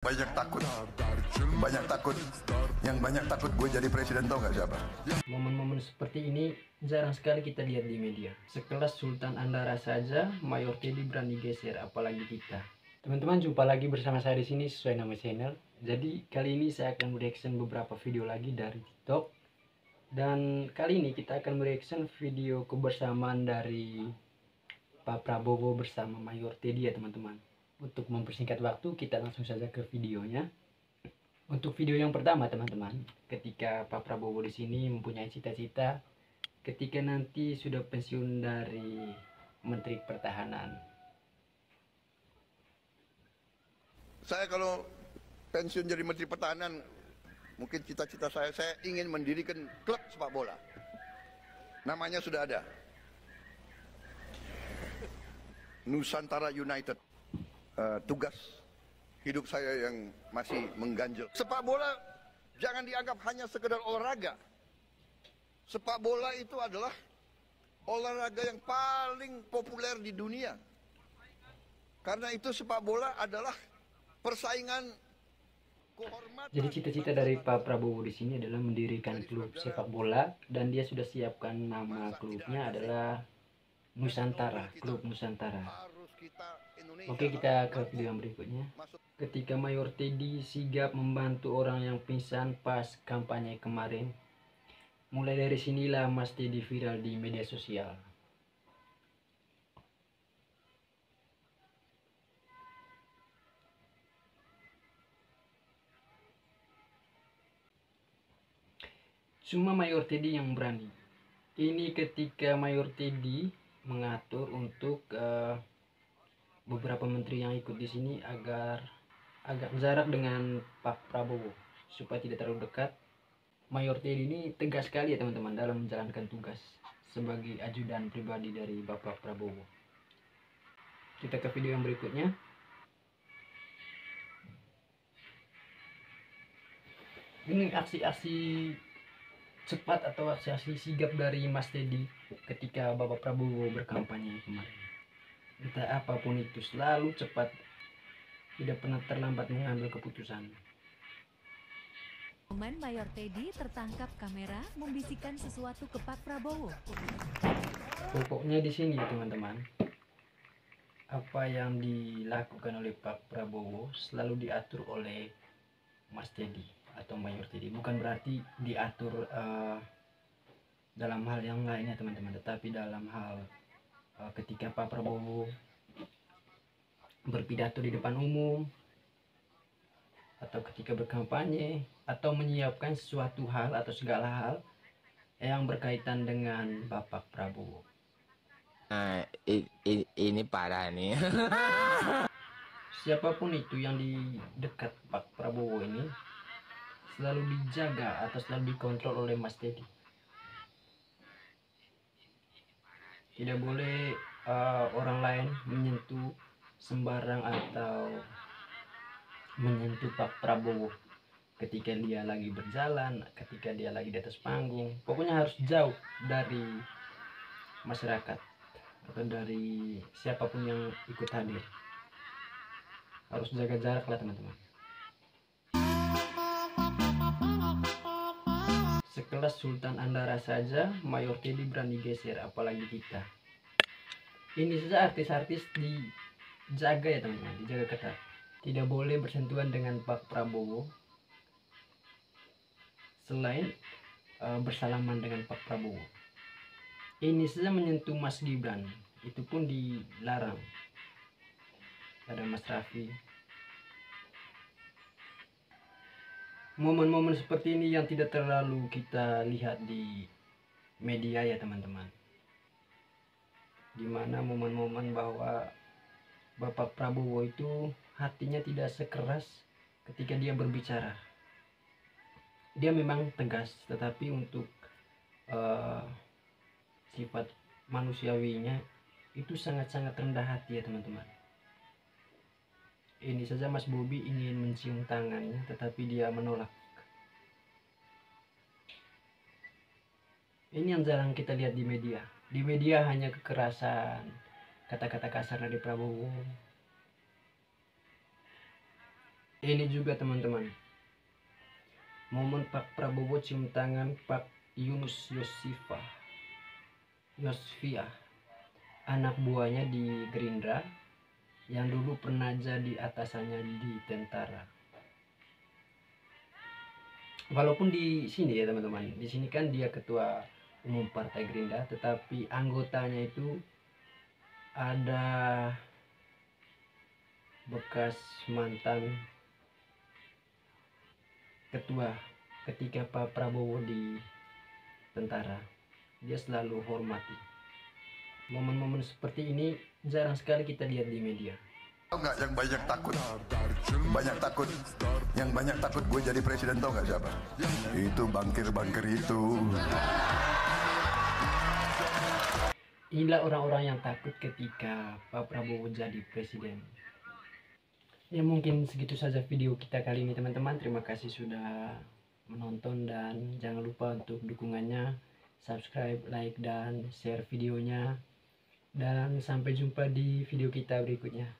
Banyak takut, yang banyak takut gue jadi presiden, tau gak siapa? Momen-momen seperti ini jarang sekali kita lihat di media. Sekelas Sultan Andara saja, Mayor Teddy berani geser, apalagi kita. Teman-teman, jumpa lagi bersama saya di sini sesuai nama channel. Jadi kali ini saya akan mereaction beberapa video lagi dari TikTok. Dan kali ini kita akan mereaction video kebersamaan dari Pak Prabowo bersama Mayor Teddy ya teman-teman. Untuk mempersingkat waktu, kita langsung saja ke videonya. Untuk video yang pertama teman-teman, ketika Pak Prabowo di sini mempunyai cita-cita ketika nanti sudah pensiun dari Menteri Pertahanan. Saya kalau pensiun jadi Menteri Pertahanan, mungkin cita-cita saya ingin mendirikan klub sepak bola. Namanya sudah ada, Nusantara United. Tugas hidup saya yang masih mengganjal. Sepak bola jangan dianggap hanya sekedar olahraga. Sepak bola itu adalah olahraga yang paling populer di dunia. Karena itu sepak bola adalah persaingan kehormatan. Jadi cita-cita dari Pak Prabowo di sini adalah mendirikan klub sepak bola, dan dia sudah siapkan nama klubnya adalah Nusantara, Klub Nusantara. Oke, kita ke video yang berikutnya. Ketika Mayor Teddy sigap membantu orang yang pingsan pas kampanye kemarin. Mulai dari sinilah Mas Teddy viral di media sosial. Cuma Mayor Teddy yang berani. Ini ketika Mayor Teddy mengatur untuk beberapa menteri yang ikut di sini agar agak jarak dengan Pak Prabowo supaya tidak terlalu dekat. Mayor Teddy ini tegas sekali ya teman-teman dalam menjalankan tugas sebagai ajudan pribadi dari Bapak Prabowo. Kita ke video yang berikutnya. Ini aksi-aksi cepat atau aksi-aksi sigap dari Mas Teddy ketika Bapak Prabowo berkampanye kemarin. Entah apapun itu, selalu cepat, tidak pernah terlambat mengambil keputusan. Momen Mayor Teddy tertangkap kamera membisikkan sesuatu ke Pak Prabowo. Pokoknya di sini teman-teman, apa yang dilakukan oleh Pak Prabowo selalu diatur oleh Mas Teddy atau Mayor Teddy. Bukan berarti diatur dalam hal yang lainnya teman-teman, tetapi dalam hal ketika Pak Prabowo berpidato di depan umum, atau ketika berkampanye, atau menyiapkan sesuatu hal atau segala hal yang berkaitan dengan Bapak Prabowo. Ini parah nih. Siapapun itu yang di dekat Pak Prabowo ini selalu dijaga atau selalu dikontrol oleh Mas Teddy. Tidak boleh orang lain menyentuh sembarang atau menyentuh Pak Prabowo ketika dia lagi berjalan, ketika dia lagi di atas panggung. Pokoknya harus jauh dari masyarakat atau dari siapapun yang ikut hadir. Harus jaga jarak lah teman-teman. Sekelas Sultan Andara saja, Mayor Teddy berani geser, apalagi kita. Ini saja artis-artis dijaga ya teman-teman, dijaga ketat. Tidak boleh bersentuhan dengan Pak Prabowo selain bersalaman dengan Pak Prabowo. Ini saja menyentuh Mas Gibran, itu pun dilarang. Ada Mas Raffi. Momen-momen seperti ini yang tidak terlalu kita lihat di media ya teman-teman. Dimana momen-momen bahwa Bapak Prabowo itu hatinya tidak sekeras ketika dia berbicara. Dia memang tegas, tetapi untuk sifat manusiawinya itu sangat-sangat rendah hati ya teman-teman. Ini saja Mas Bobi ingin mencium tangannya, tetapi dia menolak. Ini yang jarang kita lihat di media. Di media hanya kekerasan, kata-kata kasar dari Prabowo. Ini juga teman-teman, momen Pak Prabowo cium tangan Pak Yunus Yosvia, anak buahnya di Gerindra yang dulu pernah jadi atasannya di tentara. Walaupun di sini ya teman-teman, di sini kan dia ketua umum Partai Gerindra, tetapi anggotanya itu ada bekas mantan ketua ketika Pak Prabowo di tentara. Dia selalu hormati. Momen-momen seperti ini jarang sekali kita lihat di media. Tahu nggak yang banyak takut? Banyak takut. Yang banyak takut gue jadi presiden, tahu nggak siapa? Itu bangkir-bangkir itu. Inilah orang-orang yang takut ketika Pak Prabowo jadi presiden. Ya mungkin segitu saja video kita kali ini teman-teman. Terima kasih sudah menonton dan jangan lupa untuk dukungannya, subscribe, like, dan share videonya. Dan sampai jumpa di video kita berikutnya.